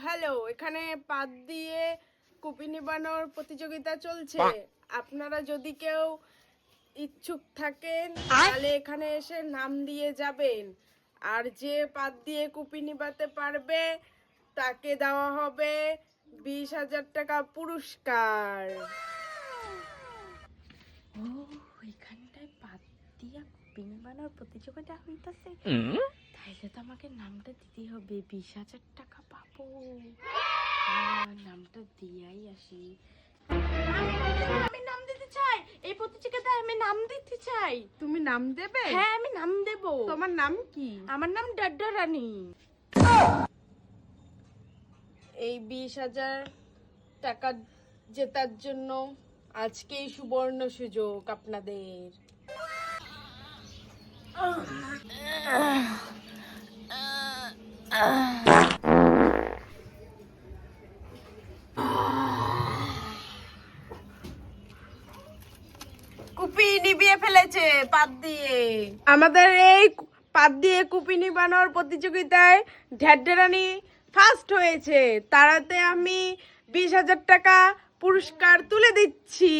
Hello, এখানে পাত দিয়ে কুপি নিবানোর প্রতিযোগিতা চলছে। আপনারা যদি কেউ ইচ্ছুক থাকেন তাহলে এখানে এসে নাম দিয়ে যাবেন। আর যে পাত দিয়ে কুপি নিবাতে পারবে তাকে দেওয়া হবে 20,000 টাকা পুরস্কার। ও এখানটায় পাত দিয়া কুপি নিবানোর প্রতিযোগিতা হইতাছে, তাইলে তো আমাকে নামটা দিতে হবে, 20,000 টাকা পাবো। নামটা দিয়াই আসি। আমি নাম দিতে চাই, এই প্রতিযোগিতায় আমি নাম দিতে চাই। তুমি নাম দেবে? হ্যাঁ, আমি নাম দেব। তোমার নাম কি? আমার নাম ডাড্ডা রানী। এই 20,000 টাকা জেতার জন্য আজকেই সুবর্ণ সুযোগ আপনাদের। কুপি নিভিয়ে ফেলেছে পাত দিয়ে। আমাদের এই পাত দিয়ে কুপি নিবানোর প্রতিযোগিতায় ঢেড্ডেরানি ফার্স্ট হয়েছে। তারাতে আমি 20,000 টাকা পুরস্কার তুলে দিচ্ছি।